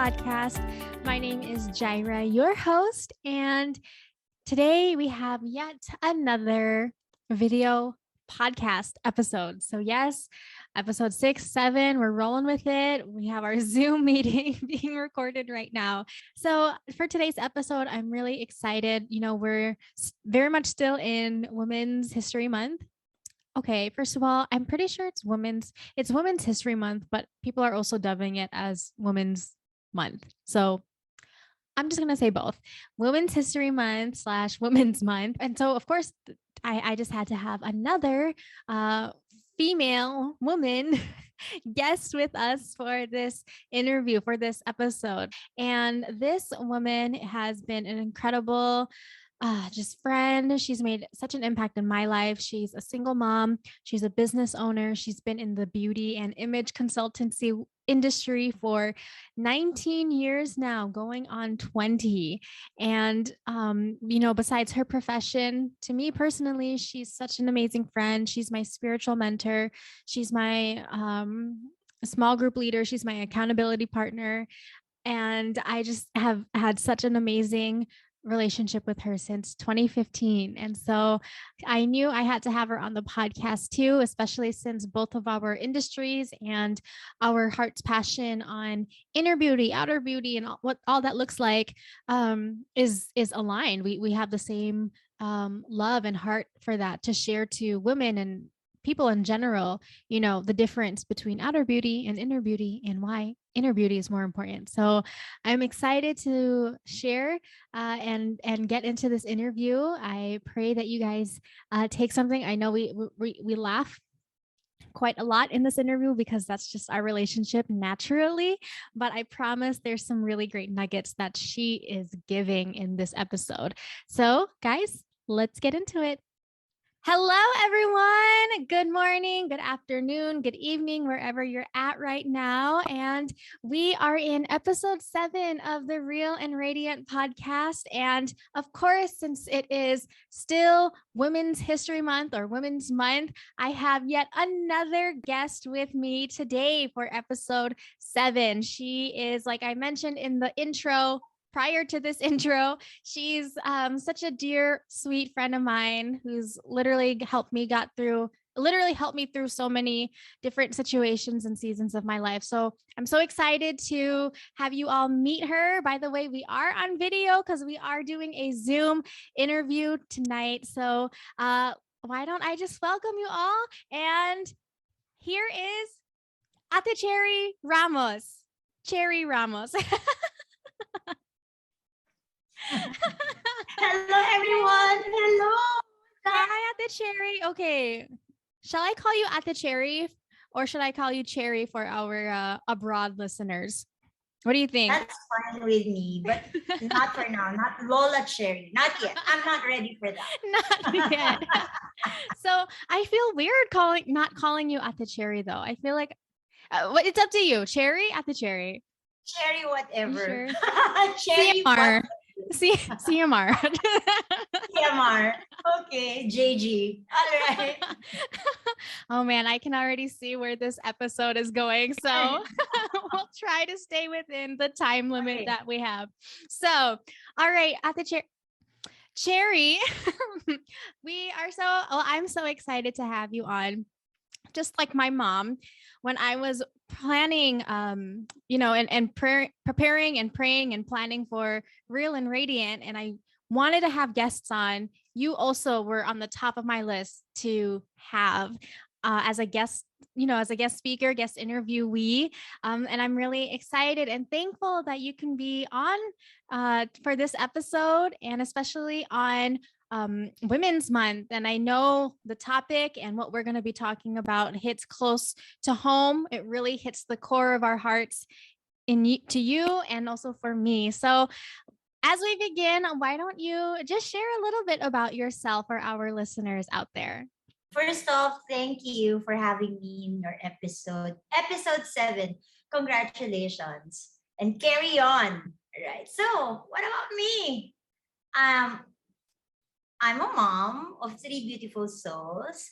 podcast. My name is Jireh, your host, and today we have yet another video podcast episode. So yes, episode 6, 7, we're rolling with it. We have our Zoom meeting being recorded right now. So for today's episode, I'm really excited. We're very much still in Women's History Month. Okay, first of all, I'm pretty sure it's Women's History Month, but people are also dubbing it as Women's Month. So I'm just gonna say both Women's History Month / Women's Month. And so of course I just had to have another female woman guest with us for this interview, for this episode. And this woman has been an incredible just friend. She's made such an impact in my life. She's a single mom. She's a business owner. She's been in the beauty and image consultancy industry for 19 years now, going on 20. And, besides her profession, to me personally, she's such an amazing friend. She's my spiritual mentor. She's my small group leader. She's my accountability partner. And I just have had such an amazing relationship with her since 2015. And so I knew I had to have her on the podcast too, especially since both of our industries and our heart's passion on inner beauty, outer beauty, and what all that looks like is aligned. We have the same love and heart for that to share to women and people in general, the difference between outer beauty and inner beauty and why inner beauty is more important. So I'm excited to share and get into this interview. I pray that you guys take something. I know we laugh quite a lot in this interview because that's just our relationship naturally, but I promise there's some really great nuggets that she is giving in this episode. So guys, let's get into it. Hello, everyone. Good morning, good afternoon, good evening, wherever you're at right now. And we are in episode 7 of the Real and Radiant podcast. And of course, since it is still Women's History Month or Women's Month, I have yet another guest with me today for episode 7. She is, like I mentioned in the intro, prior to this intro, she's such a dear, sweet friend of mine who's literally helped me through so many different situations and seasons of my life. So I'm so excited to have you all meet her. By the way, we are on video because we are doing a Zoom interview tonight. So why don't I just welcome you all? And here is Ate Cherry Ramos. Cherry Ramos. Hello, everyone. Hello. Hi, Ate Cherry. Okay. Shall I call you Ate Cherry or should I call you Cherry for our abroad listeners? What do you think? That's fine with me, but not for now. Not Lola Cherry. Not yet. I'm not ready for that. Not yet. So I feel weird not calling you Ate Cherry though. I feel like it's up to you. Cherry, Ate Cherry. Cherry, whatever. Sure. Cherry, CMR. CMR. CMR. Okay, JG. All right. Oh man, I can already see where this episode is going. So we'll try to stay within the time limit that we have. So, all right, at the Cherry, I'm so excited to have you on. Just like my mom, when I was planning, and preparing and praying and planning for Real and Radiant, and I wanted to have guests on, you also were on the top of my list to have as a guest, as a guest speaker, guest interviewee. And I'm really excited and thankful that you can be on for this episode, and especially on Women's Month. And I know the topic and what we're going to be talking about hits close to home. It really hits the core of our hearts to you and also for me. So as we begin, why don't you just share a little bit about yourself for our listeners out there? First off, thank you for having me in your episode 7. Congratulations and carry on. All right. So what about me? I'm a mom of 3 beautiful souls.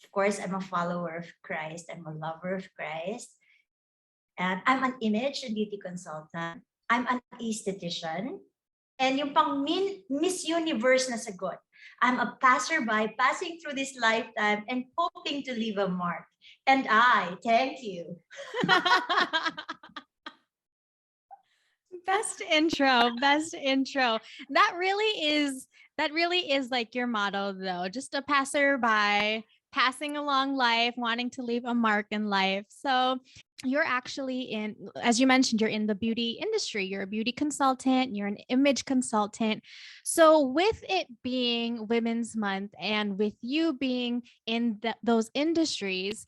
Of course, I'm a follower of Christ. I'm a lover of Christ. And I'm an image and beauty consultant. I'm an aesthetician. And yung pang Miss Universe na sagot, I'm a passerby passing through this lifetime and hoping to leave a mark. And I thank you. Best intro, best intro. That really is like your motto though. Just a passerby, passing along life, wanting to leave a mark in life. So you're actually in, as you mentioned, you're in the beauty industry. You're a beauty consultant, you're an image consultant. So with it being Women's Month and with you being in those industries,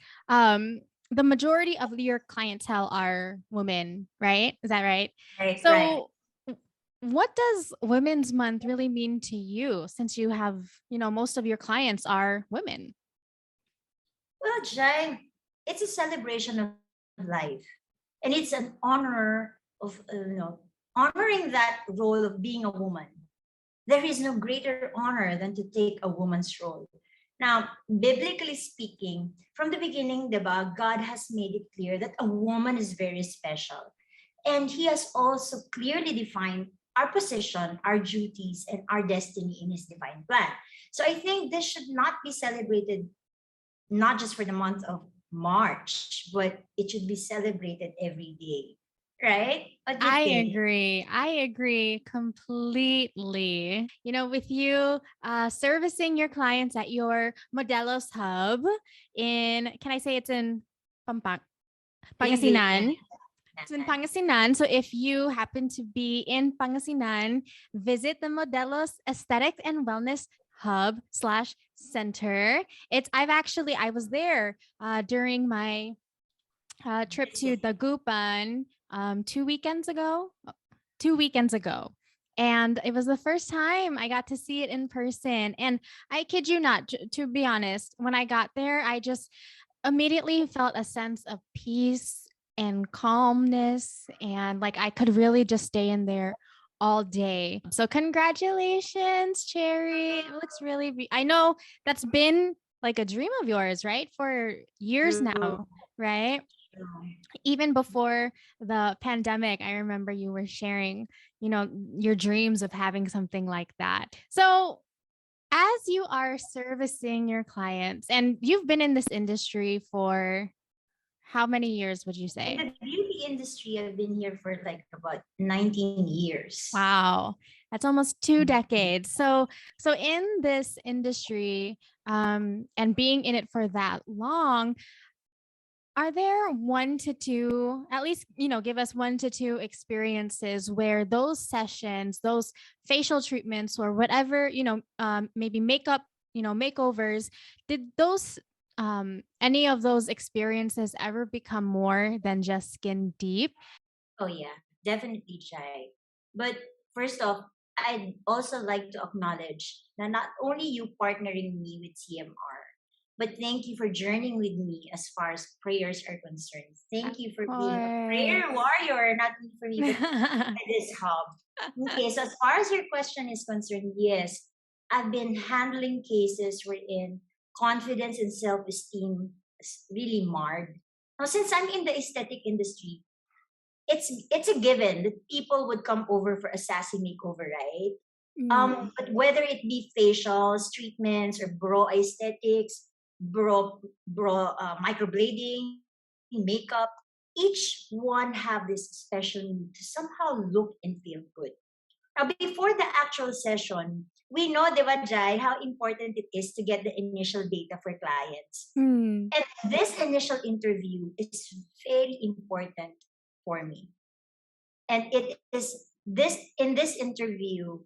the majority of your clientele are women, right? Is that right? Right, right. So what does Women's Month really mean to you since you have, most of your clients are women? Well, Jai, it's a celebration of life. And it's an honor of, honoring that role of being a woman. There is no greater honor than to take a woman's role. Now, biblically speaking, from the beginning, diba, God has made it clear that a woman is very special. And He has also clearly defined our position, our duties, and our destiny in His divine plan. So I think this should not be celebrated not just for the month of March, but it should be celebrated every day. Right? What do you I think? agree. I agree completely. With you servicing your clients at your Modelos hub can I say it's in Pampang, Please, Lady. Pangasinan? It's in Pangasinan. So if you happen to be in Pangasinan, visit the Modelos Aesthetics and Wellness Hub slash center. I was there during my trip to Dagupan 2 weekends ago. 2 weekends ago. And it was the first time I got to see it in person. And I kid you not, to be honest, when I got there, I just immediately felt a sense of peace and calmness. And like I could really just stay in there all day. So, congratulations, Cherry. It looks really, I know that's been like a dream of yours, right? For years True. now, right? True. Even before the pandemic, I remember you were sharing, your dreams of having something like that. So, as you are servicing your clients, and you've been in this industry for how many years would you In say? the beauty industry, I've been here for like about 19 years. Wow. That's almost 2 decades. So in this industry, and being in it for that long, are there one to two, at least, give us 1 to 2 experiences where those sessions, those facial treatments, or whatever, maybe makeup, makeovers, did those, any of those experiences ever become more than just skin deep? Oh, yeah, definitely, Chai. But first off, I'd also like to acknowledge that not only you partnering me with CMR, but thank you for journeying with me as far as prayers are concerned. Of Thank you for being a course. prayer warrior, not only for me, but for this hub. Okay, so as far as your question is concerned, yes, I've been handling cases wherein confidence and self esteem is really marred. Now, since I'm in the aesthetic industry, it's a given that people would come over for a sassy makeover, right? Mm. But whether it be facials, treatments, or bro aesthetics, microblading, makeup, each one have this special need to somehow look and feel good. Now, before the actual session, we know, Deva Jai, how important it is to get the initial data for clients. Mm. And this initial interview is very important for me. And it is this interview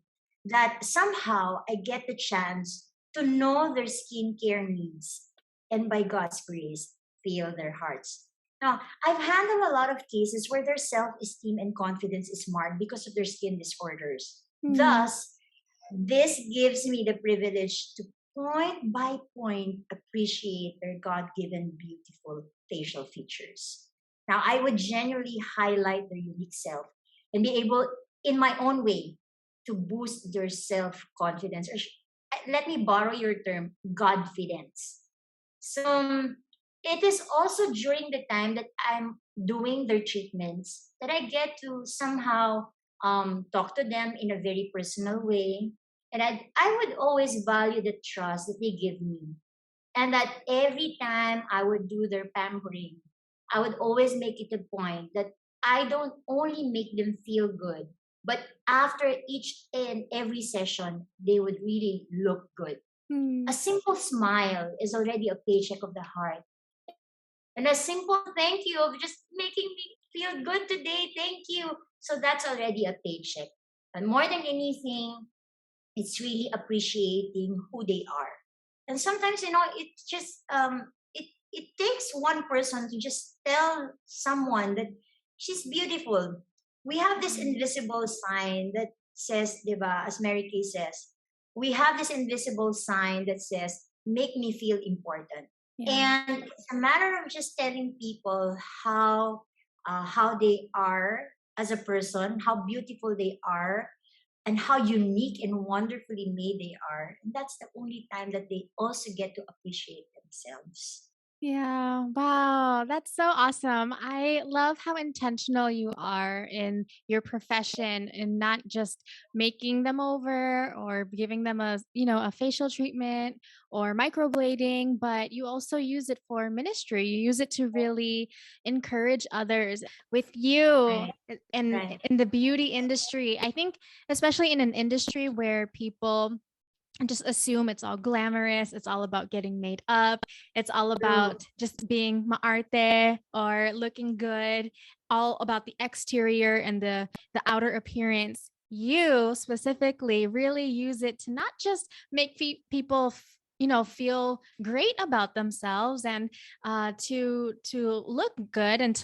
that somehow I get the chance to know their skincare needs and by God's grace, feel their hearts. Now, I've handled a lot of cases where their self esteem and confidence is marred because of their skin disorders. Mm. Thus, this gives me the privilege to point by point appreciate their God given beautiful facial features. Now, I would genuinely highlight their unique self and be able, in my own way, to boost their self confidence. Let me borrow your term, Godfidence. So, it is also during the time that I'm doing their treatments that I get to somehow talk to them in a very personal way. And I would always value the trust that they give me. And that every time I would do their pampering, I would always make it a point that I don't only make them feel good, but after each and every session, they would really look good. A Mm. simple smile is already a paycheck of the heart. And a simple thank you of just making me feel good today. Thank you. So that's already a paycheck. And more than anything, it's really appreciating who they are. And sometimes, it's just it takes one person to just tell someone that she's beautiful. We have this Mm. invisible sign that says, diba, as Mary Kay says, we have this invisible sign that says, make me feel important. Yeah. And it's a matter of just telling people how they are as a person, how beautiful they are, and how unique and wonderfully made they are. And that's the only time that they also get to appreciate themselves. Yeah. Wow. That's so awesome. I love how intentional you are in your profession and not just making them over or giving them a facial treatment or microblading, but you also use it for ministry. You use it to really encourage others with you Right, and right. in the beauty industry. I think especially in an industry where people and just assume it's all glamorous. It's all about getting made up. It's all True. about just being maarte or looking good, all about the exterior and the outer appearance. You specifically really use it to not just make people feel great about themselves and to look good and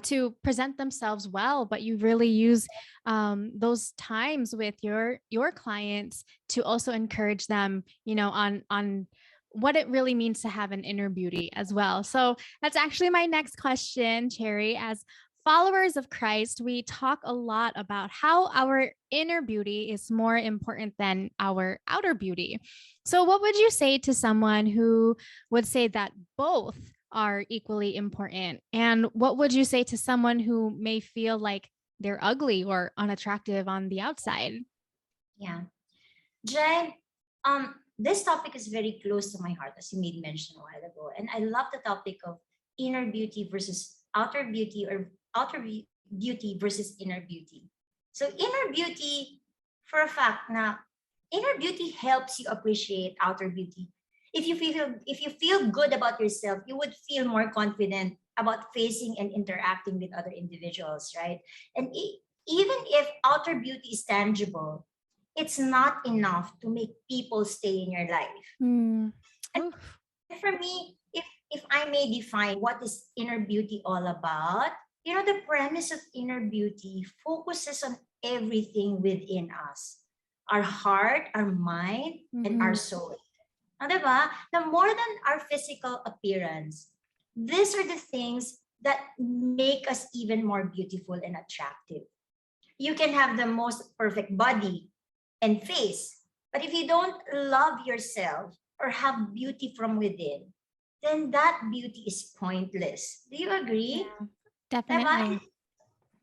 to present themselves well, but you really use those times with your clients to also encourage them, on what it really means to have an inner beauty as well. So that's actually my next question, Cherry. As followers of Christ, we talk a lot about how our inner beauty is more important than our outer beauty. So, what would you say to someone who would say that both are equally important? And what would you say to someone who may feel like they're ugly or unattractive on the outside? Yeah. Jen, this topic is very close to my heart, as you made mention a while ago. And I love the topic of inner beauty versus outer beauty, or beauty versus inner beauty. So inner beauty, for a fact, now inner beauty helps you appreciate outer beauty. If you feel good about yourself, you would feel more confident about facing and interacting with other individuals, right? And even if outer beauty is tangible, it's not enough to make people stay in your life. Hmm. And Oof. for me, if I may define what is inner beauty all about, the premise of inner beauty focuses on everything within us. Our heart, our mind, and our Mhm. soul. Now, diba? Now, more than our physical appearance, these are the things that make us even more beautiful and attractive. You can have the most perfect body and face, but if you don't love yourself or have beauty from within, then that beauty is pointless. Do you agree? Yeah, Diba? definitely.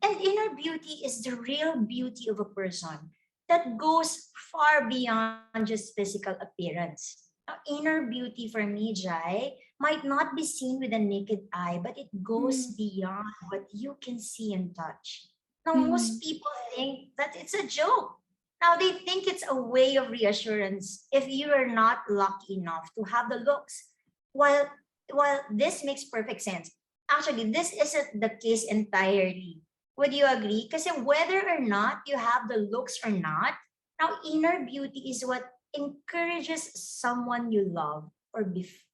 And inner beauty is the real beauty of a person that goes far beyond just physical appearance. Now, inner beauty for me, Jai, might not be seen with a naked eye, but it goes Mm. beyond what you can see and touch. Now, most Mhm. people think that it's a joke. Now, they think it's a way of reassurance if you are not lucky enough to have the looks. While, while this makes perfect sense, actually, this isn't the case entirely. Would you agree? Because whether or not you have the looks or not, now inner beauty is what encourages someone you love or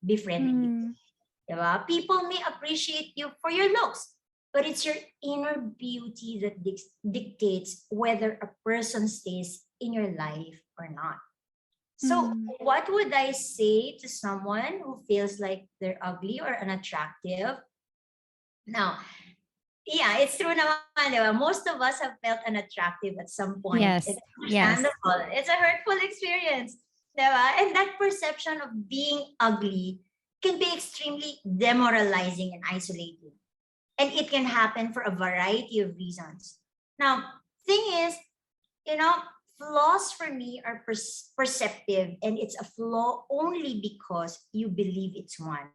befriending you. Mm. Diba? People may appreciate you for your looks, but it's your inner beauty that dictates whether a person stays in your life or not. So, Mm. what would I say to someone who feels like they're ugly or unattractive? Now, yeah, it's true naman, di ba? Most of us have felt unattractive at some point. It's Yes. Yes. understandable. It's a hurtful experience, di ba? And that perception of being ugly can be extremely demoralizing and isolating. And it can happen for a variety of reasons. Now, thing is, you know, flaws for me are perceptive, and it's a flaw only because you believe it's one.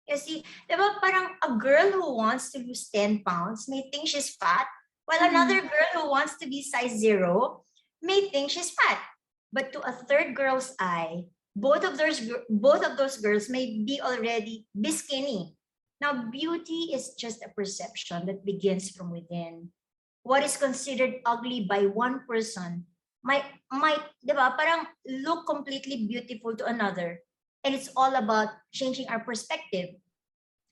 You see, diba, parang a girl who wants to lose 10 pounds may think she's fat, while another girl who wants to be size zero may think she's fat. But to a third girl's eye, both of those girls may be already be skinny. Now, beauty is just a perception that begins from within. What is considered ugly by one person might, di ba, parang look completely beautiful to another. And it's all about changing our perspective.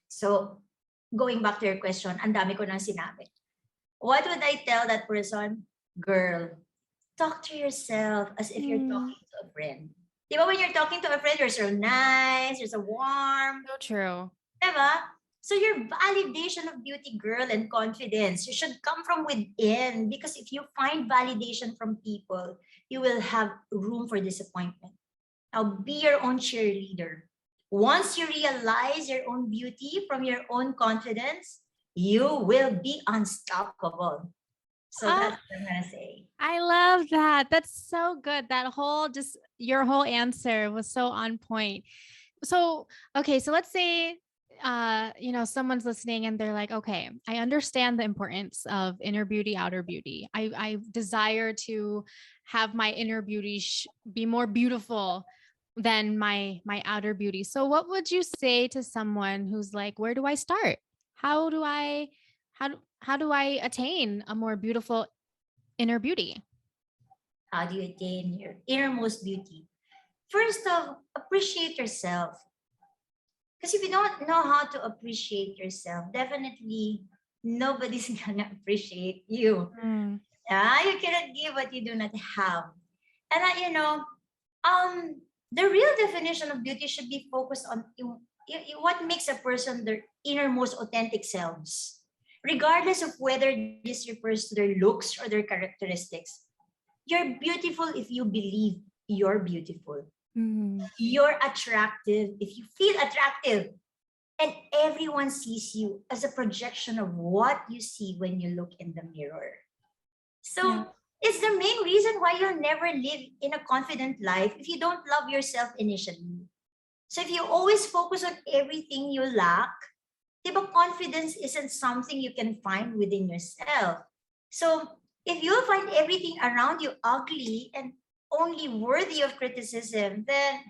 So, going back to your question, ang dami ko nang sinabi. What would I tell that person? Girl, talk to yourself as if you're talking to a friend. Di ba, when you're talking to a friend, you're so nice, you're so warm. So true. Diba? So your validation of beauty, girl, and confidence, you should come from within, because if you find validation from people, you will have room for disappointment. Now, be your own cheerleader. Once you realize your own beauty from your own confidence, you will be unstoppable. So that's what I'm gonna say. I love that. That's so good. That whole, just your whole answer was so on point. So, okay, so let's say someone's listening and they're like, okay, I understand the importance of inner beauty, outer beauty. I desire to have my inner beauty be more beautiful than my outer beauty. So what would you say to someone who's like, where do I start? How do I how do I attain a more beautiful inner beauty? How do you attain your innermost beauty? First off, appreciate yourself. Because if you don't know how to appreciate yourself, definitely nobody's gonna appreciate you. You cannot give what you do not have. And the real definition of beauty should be focused on what makes a person their innermost authentic selves, regardless of whether this refers to their looks or their characteristics. You're beautiful if you believe you're beautiful. You're attractive if you feel attractive. And everyone sees you as a projection of what you see when you look in the mirror. So it's the main reason why you'll never live in a confident life if you don't love yourself initially. So if you always focus on everything you lack, diba, confidence isn't something you can find within yourself. So if you find everything around you ugly and only worthy of criticism, then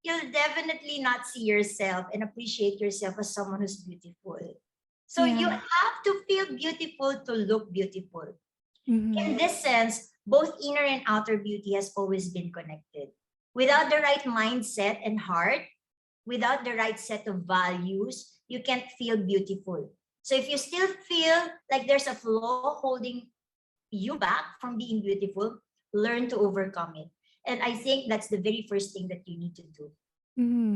you'll definitely not see yourself and appreciate yourself as someone who's beautiful. So you have to feel beautiful to look beautiful. In this sense, both inner and outer beauty has always been connected. Without the right mindset and heart, without the right set of values, you can't feel beautiful. So if you still feel like there's a flaw holding you back from being beautiful, learn to overcome it. And I think that's the very first thing that you need to do.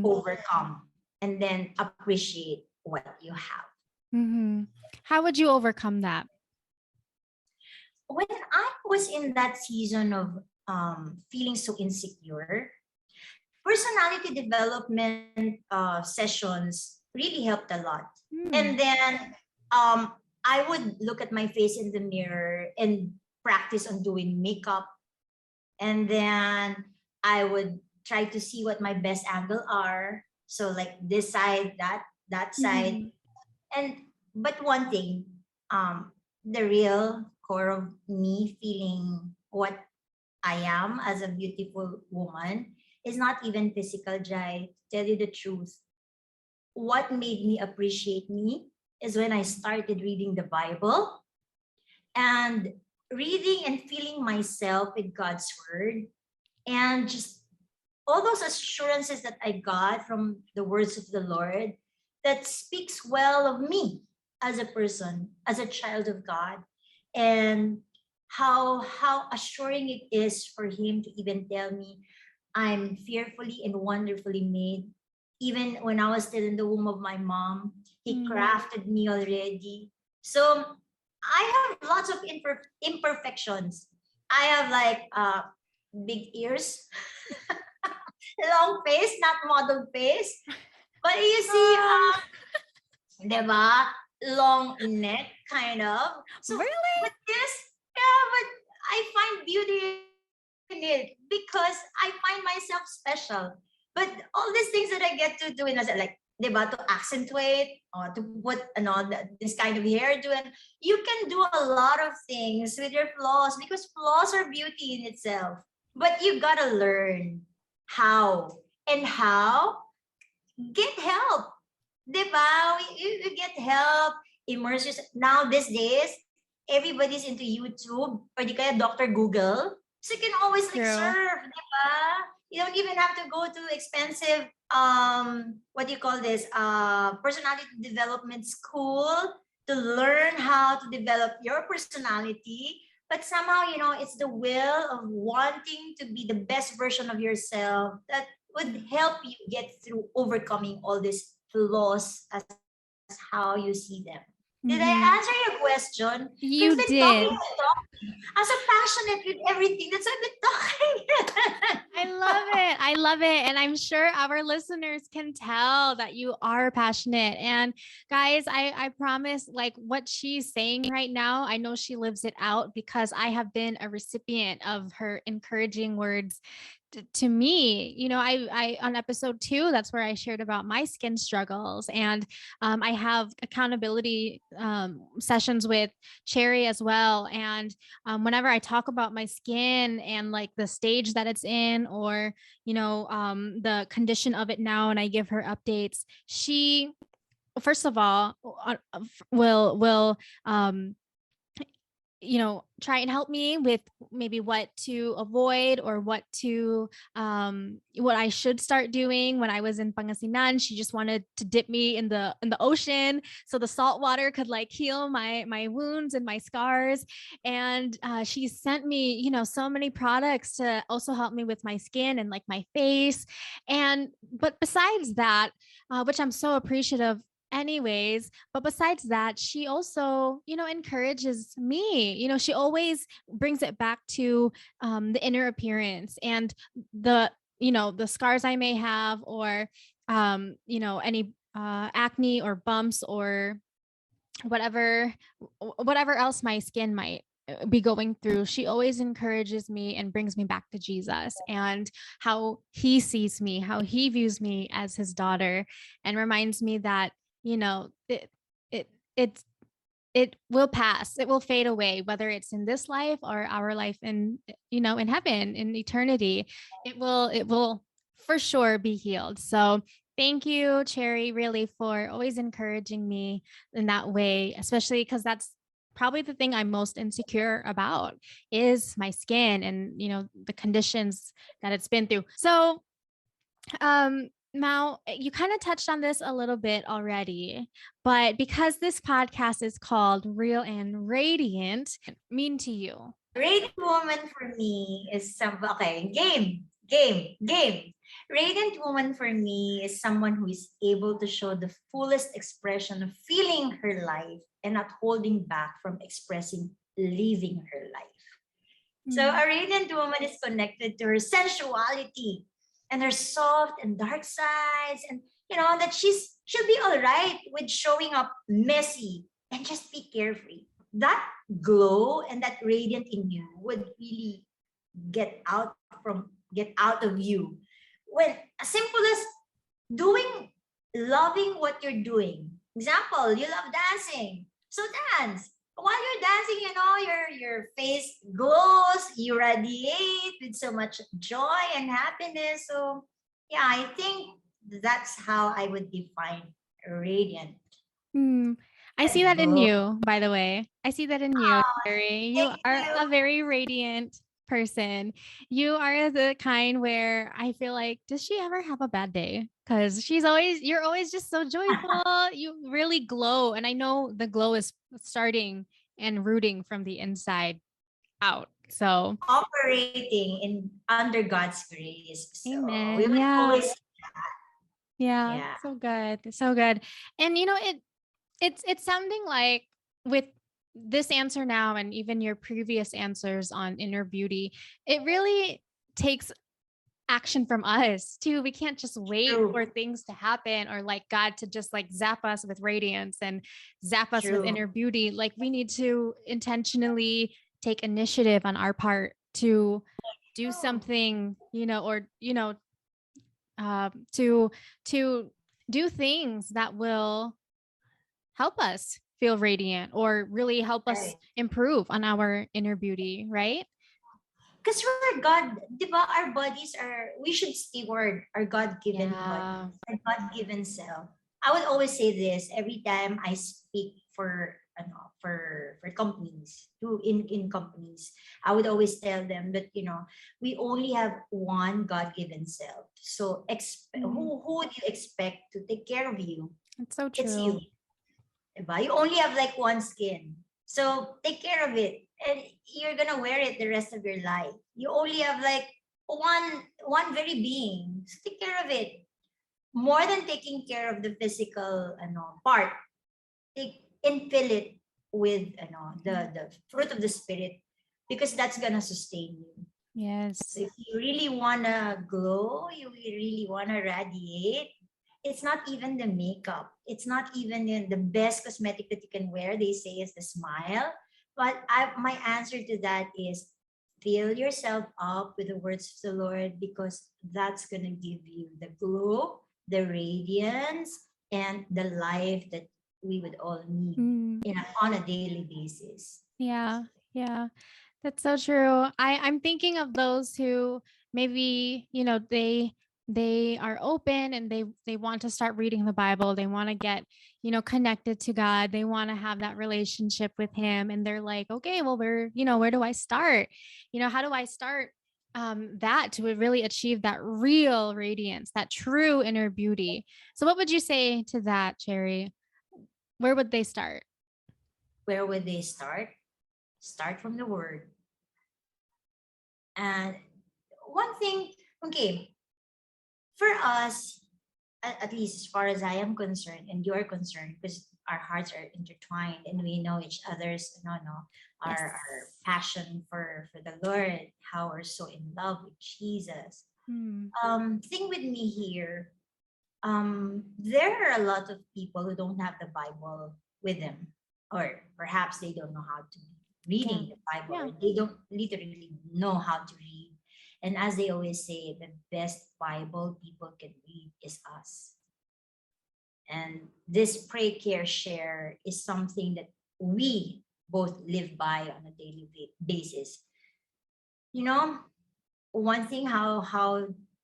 Overcome and then appreciate what you have. How would you overcome that? When I was in that season of feeling so insecure, personality development sessions really helped a lot. And then I would look at my face in the mirror and practice on doing makeup. And then I would try to see what my best angle are. So like this side, that side. But one thing, the real core of me feeling what I am as a beautiful woman is not even physical, Jai. To tell you the truth, what made me appreciate me is when I started reading the Bible and reading and feeling myself with God's word, and just all those assurances that I got from the words of the Lord that speaks well of me as a person, as a child of God, and how assuring it is for him to even tell me I'm fearfully and wonderfully made. Even when I was still in the womb of my mom, he crafted me already. So I have lots of imperfections. I have like big ears, long face, not model face. But you see, Ah, diba? Long neck, kind of. So, really? but this, yeah, but I find beauty in it because I find myself special. But all these things that I get to do in myself, like, diba, to accentuate or to put this kind of hairdo, and you can do a lot of things with your flaws because flaws are beauty in itself. But you gotta learn how and how get help. Diba? You get help, immerse yourself. Now, these days, everybody's into YouTube or di kaya Dr. Google. So you can always like True. surf, diba? You don't even have to go to expensive, what do you call this? Personality development school to learn how to develop your personality. But somehow, it's the will of wanting to be the best version of yourself that would help you get through overcoming all these flaws as how you see them. Did I answer Mhm. your question? We've been You talking and did. talking. I'm so passionate with everything. That's why I've been talking. I love it. I love it. And I'm sure our listeners can tell that you are passionate. And guys, I promise, like what she's saying right now, I know she lives it out because I have been a recipient of her encouraging words to me. I on episode 2, that's where I shared about my skin struggles, and I have accountability sessions with Cherry as well. And whenever I talk about my skin and like the stage that it's in, or the condition of it now, and I give her updates, she first of all will try and help me with maybe what to avoid, or what I should start doing. When I was in Pangasinan, she just wanted to dip me in the ocean so the salt water could like heal my wounds and my scars. And she sent me, so many products to also help me with my skin and like my face. And but besides that, which I'm so appreciative anyways, but besides that, she also encourages me. She always brings it back to the inner appearance and the scars I may have, or any acne or bumps, or whatever whatever else my skin might be going through. She always encourages me and brings me back to Jesus and how he sees me, how he views me as his daughter, and reminds me that it it's it will pass, it will fade away, whether it's in this life or our life in heaven, in eternity. It will for sure be healed. So thank you, Cherry, really, for always encouraging me in that way, especially because that's probably the thing I'm most insecure about, is my skin and the conditions that it's been through. So Mao, you kind of touched on this a little bit already, but because this podcast is called Real and Radiant, mean to you? Radiant woman for me is okay, game. Radiant woman for me is someone who is able to show the fullest expression of feeling her life and not holding back from expressing living her life. So Mm. a radiant woman is connected to her sensuality and her soft and dark sides, and that she'll be all right with showing up messy and just be carefree. That glow and that radiant in you would really get out of you when as simple as doing loving what you're doing. Example, you love dancing. So dance. While you're dancing, your face glows, you radiate with so much joy and happiness. So yeah, I think that's how I would define radiant. Mm. I see that in Go. you, by the way. I see that in you, Oh, Sherry. You thank are you. a very radiant person. You are the kind where I feel like, does she ever have a bad day? Because you're always just so joyful. You really glow. And I know the glow is starting and rooting from the inside out. So, Operating in under God's grace. So we amen. would Yeah. always, Yeah. yeah. So good. So good. And it's sounding like, with this answer now and even your previous answers on inner beauty, it really takes action from us too. We can't just wait True. for things to happen or like God to just like zap us with radiance and zap us with True. inner beauty. Like we need to intentionally take initiative on our part to do True. something, or, to do things that will help us feel radiant or really help us Right. improve on our inner beauty, right? Because we're God, diba, our bodies are, we should steward our God-given Yeah. bodies, our God-given self. I would always say this every time I speak for, for companies, in companies. I would always tell them that, we only have one God-given self. So Mm, who would you expect to take care of you? it's so It's you. true. Diba? You only have like one skin. So take care of it. And you're gonna wear it the rest of your life. You only have like one very being. So take care of it. More than taking care of the physical part, take and fill it with the fruit of the spirit, because that's gonna sustain you. Yes. So if you really wanna glow, you really wanna radiate, it's not even the makeup. It's not even the best cosmetic that you can wear. They say is the smile. But my answer to that is fill yourself up with the words of the Lord, because that's gonna give you the glow, the radiance, and the life that we would all need Mm, on a daily basis. yeah. Yeah. That's so true. I'm thinking of those who maybe, they are open and they want to start reading the Bible. They want to get, connected to God. They want to have that relationship with him and they're like, "Okay, well where do I start? How do I start that to really achieve that real radiance, that true inner beauty?" So what would you say to that, Cherry? Where would they start? Where would they start? Start from the word. And one thing, okay, for us, at least as far as I am concerned and you're concerned, because our hearts are intertwined and we know each other's Yes. our passion for the Lord, how we're so in love with Jesus. Hmm. Thing with me here, there are a lot of people who don't have the Bible with them, or perhaps they don't know how to Yeah. reading the Bible, Yeah. or they don't literally know how to read. And as they always say, the best Bible people can read is us. And this pray, care, share is something that we both live by on a daily basis. You know, one thing how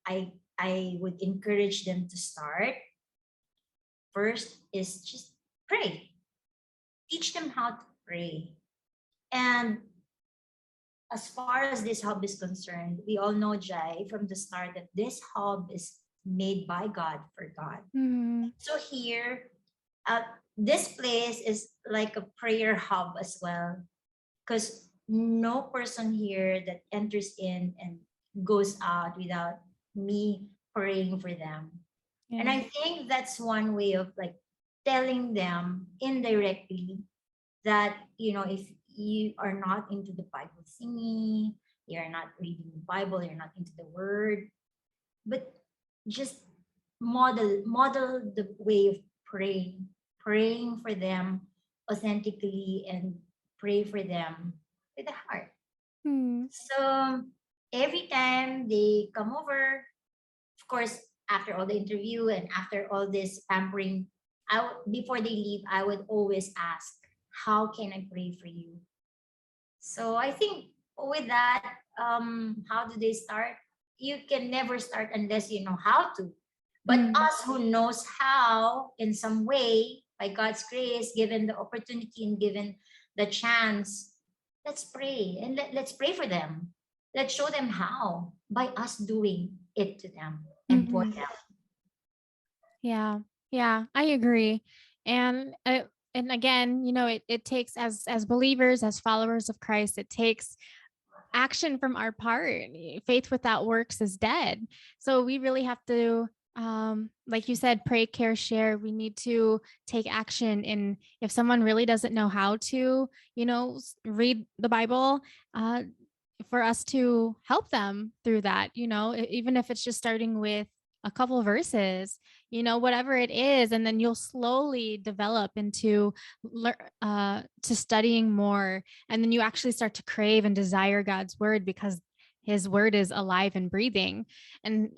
I would encourage them to start first is just pray. Teach them how to pray. And as far as this hub is concerned, we all know, Jai, from the start that this hub is made by God for God. Hmm. So here, uh, this place is like a prayer hub as well, because no person here that enters in and goes out without me praying for them. And Yeah. I think that's one way of like telling them indirectly that, if you are not into the Bible thingy, you're not reading the Bible, you're not into the word, but just model the way of praying for them authentically, and pray for them with the heart. Hmm. So every time they come over, of course, after all the interview and after all this pampering, before they leave, I would always ask, "How can I pray for you?" So I think with that, how do they start? You can never start unless you know how to. But Hmm. us who knows how, in some way, by God's grace, given the opportunity and given the chance, let's pray and let's pray for them. Let's show them how by us doing it to them and for Hmm. them. Yeah. Yeah, I agree. And again, it takes as believers, as followers of Christ, it takes action from our part. Faith without works is dead. So we really have to, like you said, pray, care, share. We need to take action. And if someone really doesn't know how to, read the Bible, for us to help them through that, even if it's just starting with a couple verses, whatever it is. And then you'll slowly develop into to studying more. And then you actually start to crave and desire God's word because his word is alive and breathing. And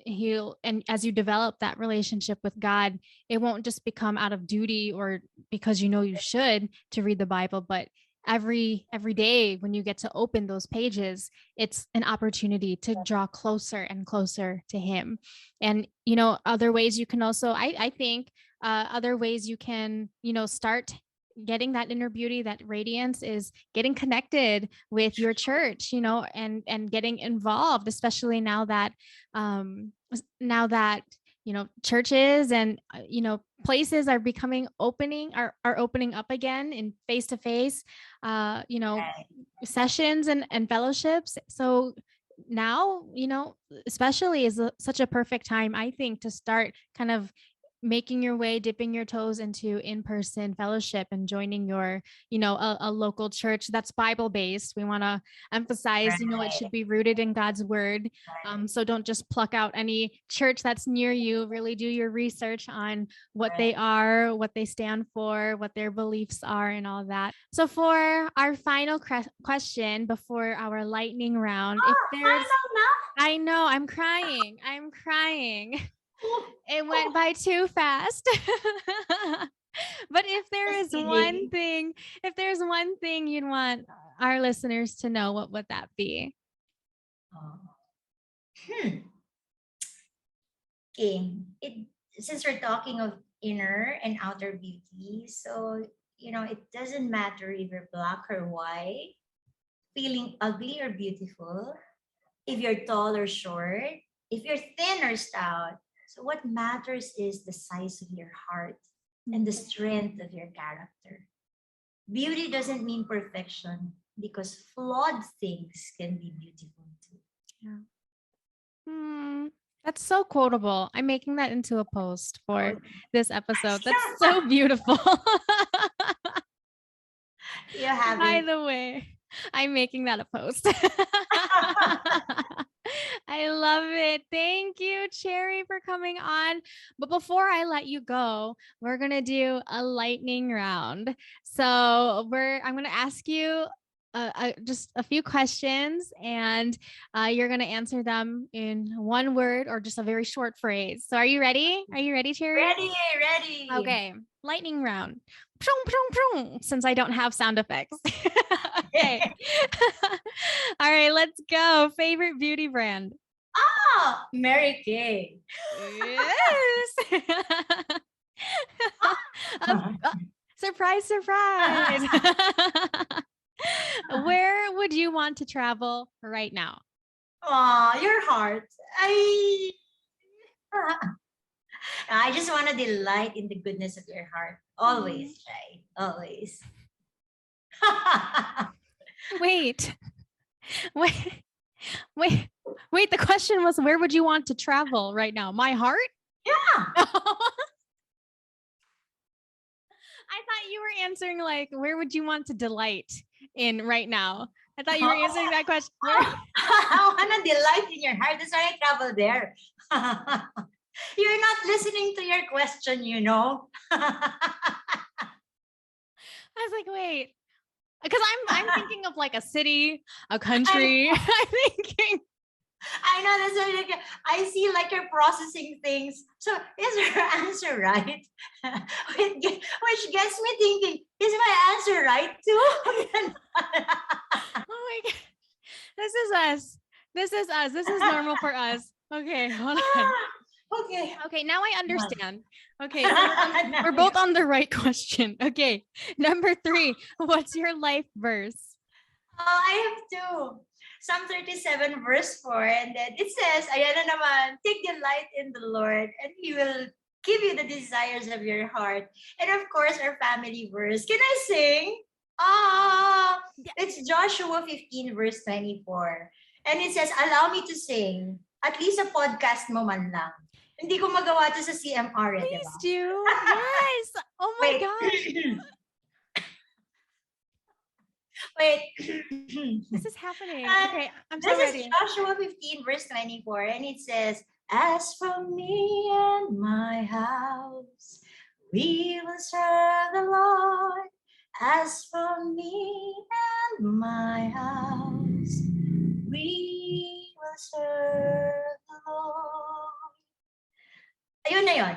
as you develop that relationship with God, it won't just become out of duty or because you should to read the Bible, but every day when you get to open those pages, it's an opportunity to draw closer and closer to him. And other ways you can also, I think other ways you can start getting that inner beauty, that radiance, is getting connected with your church, and getting involved, especially now that churches and places are opening up again in face to face Right. sessions and fellowships. So now, especially is such a perfect time, I think, to start kind of making your way, dipping your toes into in-person fellowship and joining a local church that's Bible based. We want to emphasize, it Right. should be rooted in God's word. So don't just pluck out any church that's near you. Really do your research on what they Right. are, what they stand for, what their beliefs are, and all that. So for our final question before our lightning round, if Oh, there's, final now? I know, I'm crying. I'm crying. Oh, It went oh, by too fast. But just kidding. if there's one thing you'd want our listeners to know, what would that be? Oh. Hmm. Okay. Since we're talking of inner and outer beauty, so it doesn't matter if you're black or white, feeling ugly or beautiful, if you're tall or short, if you're thin or stout. So what matters is the size of your heart and the strength of your character. Beauty doesn't mean perfection because flawed things can be beautiful too. Yeah. Hmm. That's so quotable. I'm making that into a post for Oh, this episode. That's so beautiful. you have By it. the way, I'm making that a post. I love it. Thank you, Cherry, for coming on. But before I let you go, we're gonna do a lightning round. So I'm gonna ask you just a few questions, and you're gonna answer them in one word or just a very short phrase. So are you ready? Are you ready, Cherry? Ready, ready. Okay, lightning round. Since I don't have sound effects. Okay. All right, let's go. Favorite beauty brand? Oh, Mary Kay. Yes. Of- uh, surprise, surprise. Where would you want to travel right now? Oh, your heart. I just want to delight in the goodness of your heart. Mm. Always, right? Always. Wait, wait, wait, wait. The question was, where would you want to travel right now? My heart? Yeah. I thought you were answering like, where would you want to delight in right now? I thought you were answering that question. Where? I want to delight in your heart. That's why I travel there. You're not listening to your question. I was like, wait, because I'm thinking of like a city, a I country. I'm thinking. I know that's why I see like you're processing things. So is your answer right? Which gets me thinking, is my answer right too? Oh my god, this is us. This is us. This is normal for us. Okay, hold on. Okay. Okay, now I One. understand. Okay, so we're Now both on the right question. Okay, number 3. What's your life verse? I have two. Psalm 37 verse 4, and then it says, ayan na naman, take delight in the Lord, and He will give you the desires of your heart. And of course, our family verse. Can I sing? Yeah. It's Joshua 15 verse 24. And it says, allow me to sing, at least a podcast mo man lang. Hindi ko magawa to sa CMR, di ba? Please do. Yes. Oh my Wait. gosh. Wait. This is happening. Uh, Okay, I'm so this is ready. Joshua 15, verse 24, and it says, "As for me and my house, we will serve the Lord. As for me and my house, we will serve the Lord." Ayun na yun.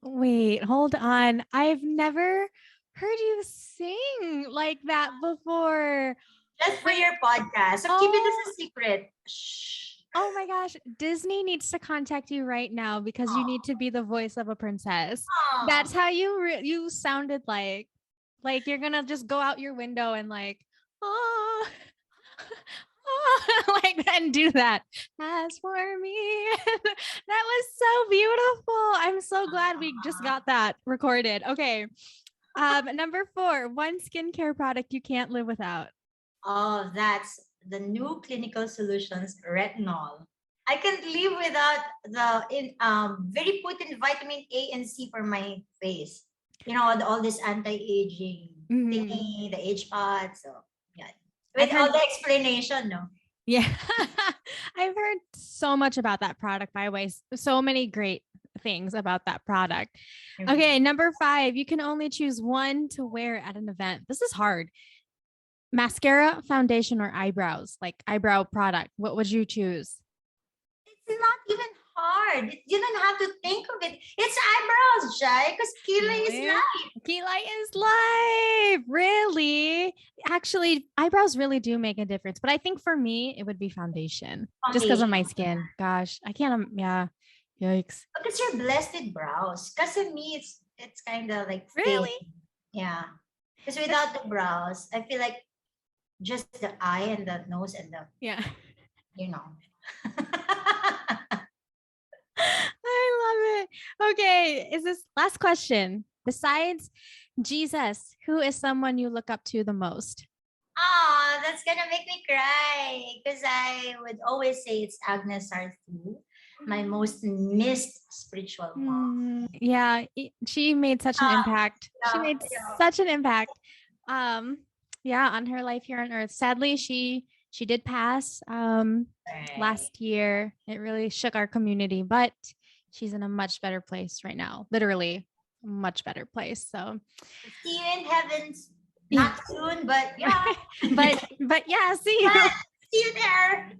Wait, hold on. I've never heard you sing like that before. Just for your podcast. So keep it as a secret. Shh. Oh my gosh, Disney needs to contact you right now because you need to be the voice of a princess. Aw. That's how you sounded like. Like you're gonna just go out your window and like, oh, like and do that. As for me, that was so beautiful. I'm so glad we just got that recorded. Okay, number 4, one skincare product you can't live without. Oh, that's the new clinical solutions retinol. I can't live without very potent vitamin A and C for my face. You know, all this anti-aging thingy, the age pot. So yeah, with all the explanation, no. Yeah, I've heard so much about that product. By the way, so many great things about that product. Okay, number 5, you can only choose one to wear at an event. This is hard. Mascara, foundation, or eyebrows, like eyebrow product. What would you choose? It's not even hard. You don't have to think of it. It's eyebrows, Jai, because kilay is life. Kilay is life. Really? Actually, eyebrows really do make a difference. But I think for me, it would be foundation. Just because of my skin. Gosh, I can't. Yeah. Yikes. Because you're blessed with brows. Because of me, it's kind of like thin. Really? Yeah. Because without the brows, I feel like just the eye and the nose and the, you know. I love it. Okay, is this last question? Besides Jesus, who is someone you look up to the most? Oh, that's gonna make me cry because I would always say it's Agnes Sarthu, my most missed spiritual mom. Yeah, she made such an impact. She made such an impact. On her life here on earth. Sadly, she did pass last year. It really shook our community, but she's in a much better place right now. Literally, a much better place. So see you in heaven. Not soon, but yeah. but yeah, see you. See you there.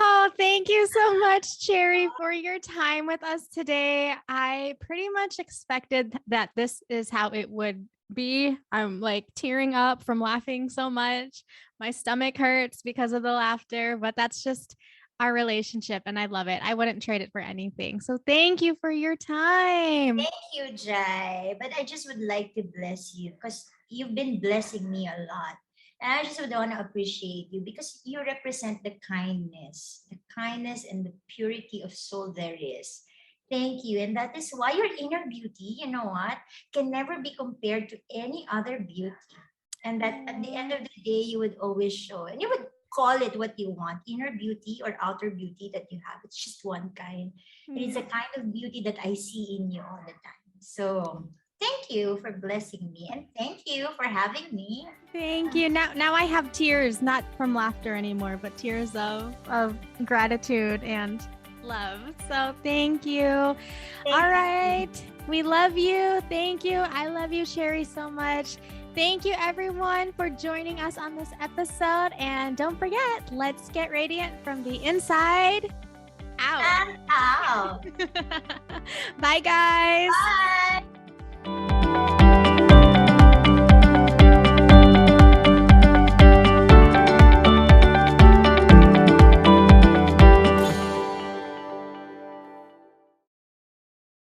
Oh, thank you so much, Cherry, for your time with us today. I pretty much expected that this is how it would be. I'm like tearing up from laughing so much. My stomach hurts because of the laughter, but that's just our relationship and I love it. I wouldn't trade it for anything. So thank you for your time. Thank you, Jai. But I just would like to bless you because you've been blessing me a lot. And I just would want to appreciate you because you represent the kindness and the purity of soul there is. Thank you. And that is why your inner beauty, you know what, can never be compared to any other beauty. And that at the end of the day, you would always show and you would call it what you want, inner beauty or outer beauty that you have. It's just one kind. It is a kind of beauty that I see in you all the time. So thank you for blessing me and thank you for having me. Thank you. Now I have tears, not from laughter anymore, but tears of gratitude and love. So thank you. All right. We love you. Thank you. I love you, Cherry, so much. Thank you, everyone, for joining us on this episode. And don't forget, let's get radiant from the inside out. And out. Bye, guys. Bye.